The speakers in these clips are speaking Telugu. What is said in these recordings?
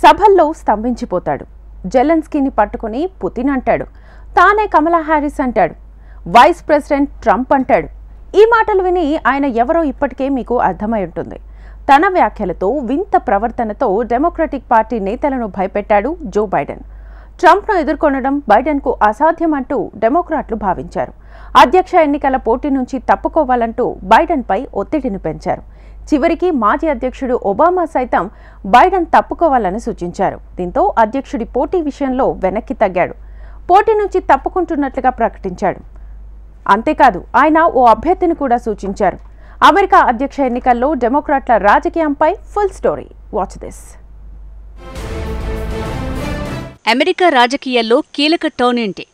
సభల్లో స్తంభించిపోతాడు. జెలెన్స్కీని పట్టుకుని పుతిన్ అంటాడు. తానే కమలా హ్యారిస్ అంటాడు. వైస్ ప్రెసిడెంట్ ట్రంప్ అంటాడు. ఈ మాటలు విని ఆయన ఎవరో ఇప్పటికే మీకు అర్థమై ఉంటుంది. తన వ్యాఖ్యలతో, వింత ప్రవర్తనతో డెమోక్రటిక్ పార్టీ నేతలను భయపెట్టాడు జో బైడెన్. ట్రంప్ను ఎదుర్కొనడం బైడెన్కు అసాధ్యమంటూ డెమోక్రాట్లు భావించారు. అధ్యక్ష ఎన్నికల పోటీ నుంచి తప్పుకోవాలంటూ బైడెన్పై ఒత్తిడిని పెంచారు. చివరికి మాజీ అధ్యక్షుడు ఒబామా సైతం బైడెన్ తప్పుకోవాలని సూచించారు. దీంతో అధ్యక్షుడి పోటీ విషయంలో వెనక్కి తగ్గాడు. పోటీ నుంచి తప్పుకుంటున్నట్లుగా ప్రకటించాడు. అంతేకాదు, ఆయన ఓ అభ్యర్థిని కూడా సూచించారు. అమెరికా అధ్యక్ష ఎన్నికల్లో డెమోక్రాట్ల రాజకీయంపై full story. Watch this. America రాజకీయాల్లో కీలక టర్న్ ఏంటి?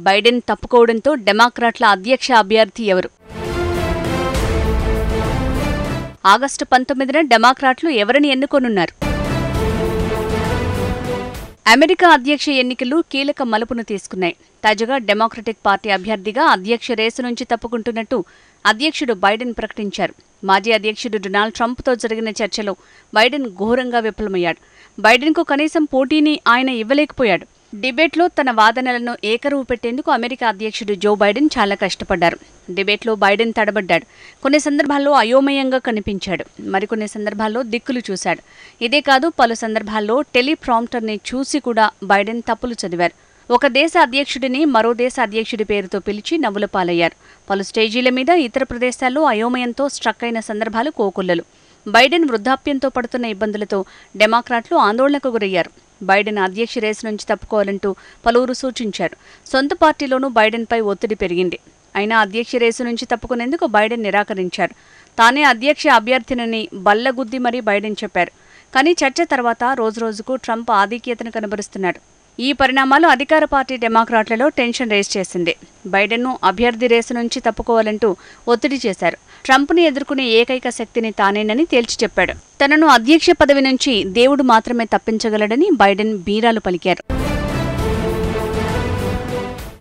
బైడెన్ తప్పుకోవడంతో డెమోక్రాట్ల అధ్యక్ష అభ్యర్థి ఎవరు? ఆగస్టు 19న డెమోక్రాట్లు ఎవరిని ఎన్నుకోనున్నారు? అమెరికా అధ్యక్ష ఎన్నికలు కీలక మలుపును తీసుకున్నాయి. తాజాగా డెమోక్రటిక్ పార్టీ అభ్యర్థిగా అధ్యక్ష రేసు నుంచి తప్పుకుంటున్నట్టు అధ్యక్షుడు బైడెన్ ప్రకటించారు. మాజీ అధ్యక్షుడు డొనాల్డ్ ట్రంప్తో జరిగిన చర్చలో బైడెన్ ఘోరంగా విఫలమయ్యాడు. బైడెన్కు కనీసం పోటీని ఆయన ఇవ్వలేకపోయాడు. డిబేట్లో తన వాదనలను ఏకరువు పెట్టేందుకు అమెరికా అధ్యక్షుడు జో బైడెన్ చాలా కష్టపడ్డారు. డిబేట్లో బైడెన్ తడబడ్డాడు. కొన్ని సందర్భాల్లో అయోమయంగా కనిపించాడు. మరికొన్ని సందర్భాల్లో దిక్కులు చూశాడు. ఇదే కాదు, పలు సందర్భాల్లో టెలిప్రాంప్టర్ని చూసి కూడా బైడెన్ తప్పులు చదివారు. ఒక దేశ అధ్యక్షుడిని మరో దేశ అధ్యక్షుడి పేరుతో పిలిచి నవ్వుల పాలయ్యారు. పలు స్టేజీల మీద ఇతర ప్రదేశాల్లో అయోమయంతో స్ట్రక్ అయిన సందర్భాలు కోకొల్లలు. బైడెన్ వృద్ధాప్యంతో పడుతున్న ఇబ్బందులతో డెమోక్రాట్లు ఆందోళనకు గురయ్యారు. బైడెన్ అధ్యక్ష రేసు నుంచి తప్పుకోవాలంటూ పలువురు సూచించారు. సొంత పార్టీలోనూ బైడెన్పై ఒత్తిడి పెరిగింది. అయినా అధ్యక్ష రేసు నుంచి తప్పుకునేందుకు బైడెన్ నిరాకరించారు. తానే అధ్యక్ష అభ్యర్థినని బల్లగుద్ది మరీ బైడెన్ చెప్పారు. కానీ చర్చ తర్వాత రోజురోజుకు ట్రంప్ ఆధిక్యతను కనబరుస్తున్నాడు. ఈ పరిణామాలు అధికార పార్టీ డెమోక్రాట్లలో టెన్షన్ రేస్ చేసింది. బైడెన్ను అభ్యర్థి రేసు నుంచి తప్పుకోవాలంటూ ఒత్తిడి చేశారు. ట్రంప్ని ఎదుర్కొనే ఏకైక శక్తిని తానేనని తేల్చి చెప్పాడు. తనను అధ్యక్ష పదవి నుంచి దేవుడు మాత్రమే తప్పించగలడని బైడెన్ బీరాలు పలికారు.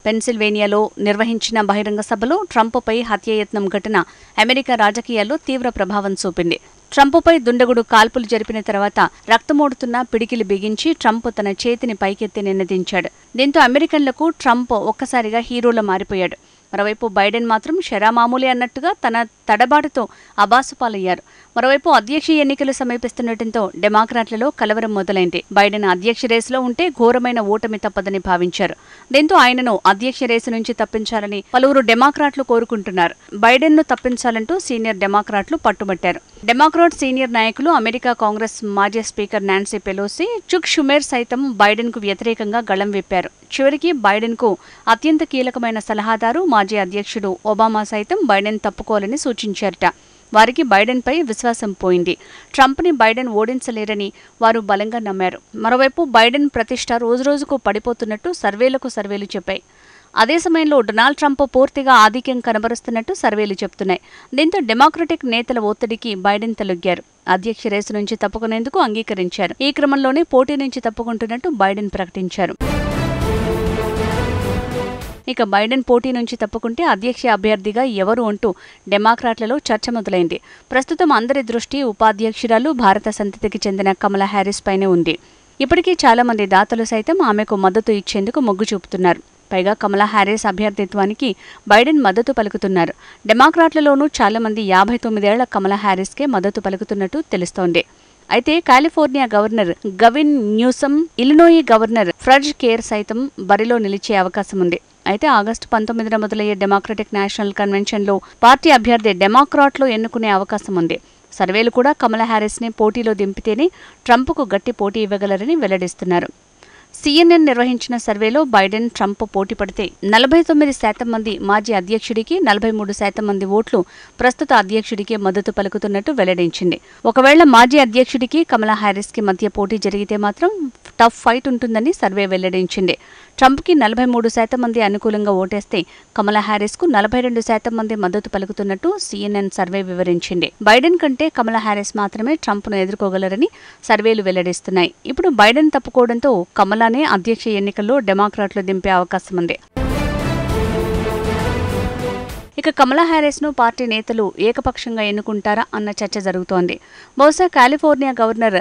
పెన్సిల్వేనియాలో నిర్వహించిన బహిరంగ సభలో ట్రంప్పై హత్యాయత్నం ఘటన అమెరికా రాజకీయాల్లో తీవ్ర ప్రభావం చూపింది. ట్రంప్పై దుండగుడు కాల్పులు జరిపిన తర్వాత రక్తమోడుతున్న పిడికిలి బిగించి ట్రంప్ తన చేతిని పైకెత్తి నినదించాడు. దీంతో అమెరికన్లకు ట్రంప్ ఒక్కసారిగా హీరోలా మారిపోయాడు. మరోవైపు బైడెన్ మాత్రం శరామామూలే అన్నట్టుగా తన తడబాటుతో అబాసుపాలయ్యారు. మరోవైపు అధ్యక్ష ఎన్నికలు సమీపిస్తుండటంతో డెమోక్రాట్లలో కలవరం మొదలైంది. బైడెన్ అధ్యక్ష రేసులో ఉంటే ఘోరమైన ఓటమి తప్పదని భావించారు. దీంతో ఆయనను అధ్యక్ష రేసు నుంచి తప్పించాలని పలువురు డెమోక్రాట్లు కోరుకుంటున్నారు. బైడెన్ను తప్పించాలంటూ సీనియర్ డెమోక్రాట్లు పట్టుబట్టారు. డెమోక్రాట్ సీనియర్ నాయకులు, అమెరికా కాంగ్రెస్ మాజీ స్పీకర్ నాన్సీ పెలోసి, చుక్ షుమేర్ సైతం బైడెన్కు వ్యతిరేకంగా గళం విప్పారు. చివరికి బైడెన్కు అత్యంత కీలకమైన సలహాదారు, మాజీ అధ్యక్షుడు ఒబామా సైతం బైడెన్ తప్పుకోవాలని సూచించారట. వారికి బైడెన్పై విశ్వాసం పోయింది. ట్రంప్ని బైడెన్ ఓడించలేరని వారు బలంగా నమ్మారు. మరోవైపు బైడెన్ ప్రతిష్ట రోజురోజుకు పడిపోతున్నట్టు సర్వేలు చెప్పాయి. అదే సమయంలో డొనాల్డ్ ట్రంప్ పూర్తిగా ఆధిక్యం కనబరుస్తున్నట్టు సర్వేలు చెబుతున్నాయి. దీంతో డెమోక్రటిక్ నేతల ఒత్తిడికి బైడెన్ తలొగ్గారు. అధ్యక్ష రేసు నుంచి తప్పుకునేందుకు అంగీకరించారు. ఈ క్రమంలోనే పోటీ నుంచి తప్పుకుంటున్నట్టు బైడెన్ ప్రకటించారు. ఇక బైడెన్ పోటీ నుంచి తప్పుకుంటే అధ్యక్ష అభ్యర్థిగా ఎవరు అంటూ డెమోక్రాట్లలో చర్చ మొదలైంది. ప్రస్తుతం అందరి దృష్టి ఉపాధ్యక్షురాలు, భారత సంతతికి చెందిన కమలా హ్యారిస్ పైనే ఉంది. ఇప్పటికీ చాలా మంది దాతలు సైతం ఆమెకు మద్దతు ఇచ్చేందుకు మొగ్గు చూపుతున్నారు. పైగా కమలా హ్యారిస్ అభ్యర్థిత్వానికి బైడెన్ మద్దతు పలుకుతున్నారు. డెమోక్రాట్లలోనూ చాలా మంది 59 ఏళ్ల కమలా హ్యారిస్కే మద్దతు పలుకుతున్నట్టు తెలుస్తోంది. అయితే California governor Gavin Newsom, Illinois governor Fred కేర్ సైతం బరిలో నిలిచే అవకాశం ఉంది. అయితే ఆగస్టు 19న మొదలయ్యే డెమోక్రటిక్ నేషనల్ కన్వెన్షన్లో పార్టీ అభ్యర్థి డెమోక్రాట్లు ఎన్నుకునే అవకాశం ఉంది. సర్వేలు కూడా కమలా హ్యారిస్ని పోటీలో దింపితేనే ట్రంప్కు గట్టి పోటీ ఇవ్వగలరని వెల్లడిస్తున్నారు. CNN నిర్వహించిన సర్వేలో బైడెన్, ట్రంప్ పోటీ పడితే 49% మంది మాజీ అధ్యక్షుడికి, 43% మంది ఓట్లు ప్రస్తుత అధ్యక్షుడికి మద్దతు పలుకుతున్నట్టు వెల్లడించింది. ఒకవేళ మాజీ అధ్యక్షుడికి కమలా హ్యారిస్కి మధ్య పోటీ జరిగితే మాత్రం టఫ్ ఫైట్ ఉంటుందని సర్వే వెల్లడించింది. ట్రంప్కి 43% మంది అనుకూలంగా ఓటేస్తే కమలా హ్యారిస్కు 42% మంది మద్దతు పలుకుతున్నట్టు CNN సర్వే వివరించింది. బైడెన్ కంటే కమలా హ్యారిస్ మాత్రమే ట్రంప్ను ఎదుర్కోగలరని సర్వేలు వెల్లడిస్తున్నాయి. ఇప్పుడు బైడెన్ తప్పుకోవడంతో కమలానే అధ్యక్ష ఎన్నికల్లో డెమోక్రాట్లు దింపే అవకాశం ఉంది. ఇక కమలా హ్యారిస్ను పార్టీ నేతలు ఏకపక్షంగా ఎన్నుకుంటారా అన్న చర్చ జరుగుతోంది. బహుశా California governor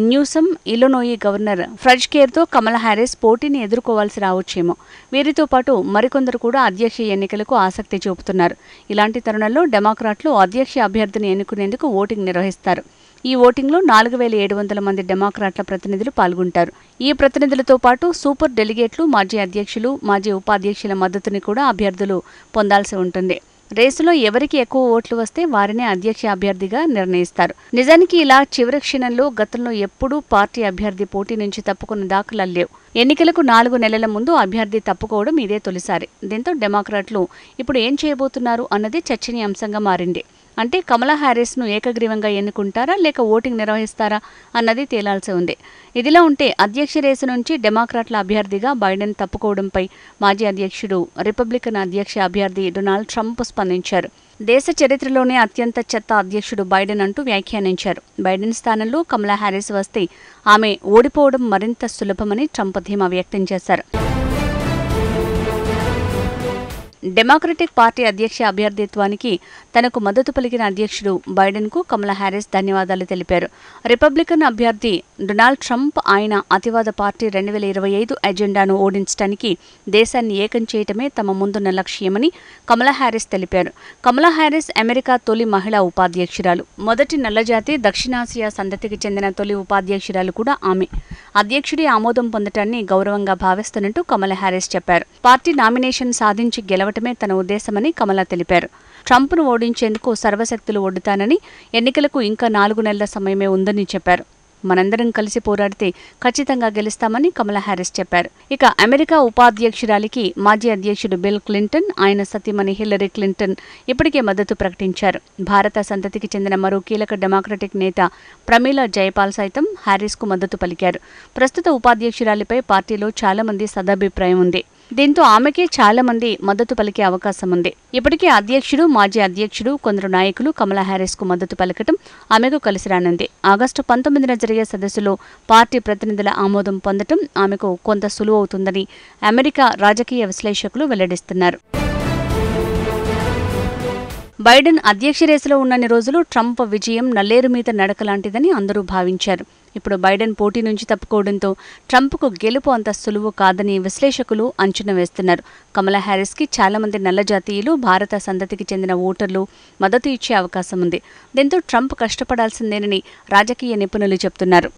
Newsom, Illinois governor ఫ్రెడ్జ్కేర్తో కమలా హ్యారిస్ పోటీని ఎదుర్కోవాల్సి రావచ్చేమో. వీరితో పాటు మరికొందరు కూడా అధ్యక్ష ఎన్నికలకు ఆసక్తి చూపుతున్నారు. ఇలాంటి తరుణంలో డెమోక్రాట్లు అధ్యక్ష అభ్యర్థిని ఎన్నుకునేందుకు ఓటింగ్ నిర్వహిస్తారు. ఈ ఓటింగ్లో 4700 మంది డెమోక్రాట్ల ప్రతినిధులు పాల్గొంటారు. ఈ ప్రతినిధులతో పాటు సూపర్ డెలిగేట్లు, మాజీ అధ్యక్షులు, మాజీ ఉపాధ్యక్షుల మద్దతుని కూడా అభ్యర్థులు పొందాల్సి ఉంటుంది. రేసులో ఎవరికి ఎక్కువ ఓట్లు వస్తే వారినే అధ్యక్ష అభ్యర్థిగా నిర్ణయిస్తారు. నిజానికి ఇలా చివరి క్షణంలో గతంలో ఎప్పుడూ పార్టీ అభ్యర్థి పోటీ నుంచి తప్పుకున్న దాఖలాలు లేవు. ఎన్నికలకు 4 నెలల ముందు అభ్యర్థి తప్పుకోవడం ఇదే తొలిసారి. దీంతో డెమోక్రాట్లు ఇప్పుడు ఏం చేయబోతున్నారు అన్నది చర్చనీయాంశంగా మారింది. అంటే కమలా హ్యారిస్ను ఏకగ్రీవంగా ఎన్నుకుంటారా లేక ఓటింగ్ నిర్వహిస్తారా అన్నది తేలాల్సి ఉంది. ఇదిలా ఉంటే అధ్యక్ష రేసు నుంచి డెమోక్రాట్ల అభ్యర్థిగా బైడెన్ తప్పుకోవడంపై మాజీ అధ్యక్షుడు, రిపబ్లికన్ అధ్యక్ష అభ్యర్థి డొనాల్డ్ ట్రంప్ స్పందించారు. దేశ చరిత్రలోనే అత్యంత చెత్త అధ్యక్షుడు బైడెన్ అంటూ వ్యాఖ్యానించారు. బైడెన్ స్థానంలో కమలా హ్యారిస్ వస్తే ఆమె ఓడిపోవడం మరింత సులభమని ట్రంప్ ధీమా వ్యక్తం చేశారు. డెమోక్రటిక్ పార్టీ అధ్యక్ష అభ్యర్థిత్వానికి తనకు మద్దతు పలికిన అధ్యక్షుడు బైడెన్కు కమలా హ్యారిస్ ధన్యవాదాలు తెలిపారు. రిపబ్లికన్ అభ్యర్థి డొనాల్డ్ ట్రంప్ ఆయన అతివాద పార్టీ 2025 ఎజెండాను ఓడించడానికి దేశాన్ని ఏకం చేయటమే తమ ముందున్న లక్ష్యమని కమలా హ్యారిస్ తెలిపారు. కమలా హ్యారిస్ అమెరికా తొలి మహిళా ఉపాధ్యక్షురాలు. మొదటి నల్లజాతి దక్షిణాసియా సంతతికి చెందిన తొలి ఉపాధ్యక్షురాలు కూడా ఆమె. అధ్యక్షుడి ఆమోదం పొందటాన్ని గౌరవంగా భావిస్తున్నట్టు కమలా హ్యారిస్ చెప్పారు. పార్టీ నామినేషన్ సాధించి గెలవటమే తన ఉద్దేశమని కమలా తెలిపారు. ట్రంప్ను ఓడించేందుకు సర్వశక్తులు ఒడ్డుతానని, ఎన్నికలకు ఇంకా 4 నెలల సమయమే ఉందని చెప్పారు. మనందరం కలిసి పోరాడితే ఖచ్చితంగా గెలుస్తామని కమలా హ్యారిస్ చెప్పారు. ఇక అమెరికా ఉపాధ్యక్షురాలికి మాజీ అధ్యక్షుడు బిల్ క్లింటన్, ఆయన సతీమణి హిల్లరీ క్లింటన్ ఇప్పటికే మద్దతు ప్రకటించారు. భారత సంతతికి చెందిన మరో కీలక డెమోక్రటిక్ నేత ప్రమీలా జయపాల్ సైతం హ్యారిస్కు మద్దతు పలికారు. ప్రస్తుత ఉపాధ్యక్షురాలిపై పార్టీలో చాలా మంది సదాభిప్రాయం ఉంది. దీంతో ఆమెకే చాలా మంది మద్దతు పలికే అవకాశం ఉంది. ఇప్పటికే అధ్యక్షుడు, మాజీ అధ్యక్షుడు, కొందరు నాయకులు కమలా హ్యారిస్కు మద్దతు పలకటం ఆమెకు కలిసి రానుంది. ఆగస్టు 19న జరిగే సదస్సులో పార్టీ ప్రతినిధుల ఆమోదం పొందటం ఆమెకు కొంత సులువు అవుతుందని అమెరికా రాజకీయ విశ్లేషకులు వెల్లడిస్తున్నారు. బైడెన్ అధ్యక్ష రేసులో ఉన్నన్ని రోజులు ట్రంప్ విజయం నల్లేరు మీద నడకలాంటిదని అందరూ భావించారు. ఇప్పుడు బైడెన్ పోటీ నుంచి తప్పుకోవడంతో ట్రంప్కు గెలుపు అంత సులువు కాదని విశ్లేషకులు అంచనా వేస్తున్నారు. కమలా హ్యారిస్కి చాలా మంది నల్లజాతీయులు, భారత సంతతికి చెందిన ఓటర్లు మద్దతు ఇచ్చే అవకాశం ఉంది. దీంతో ట్రంప్ కష్టపడాల్సిందేనని రాజకీయ నిపుణులు చెబుతున్నారు.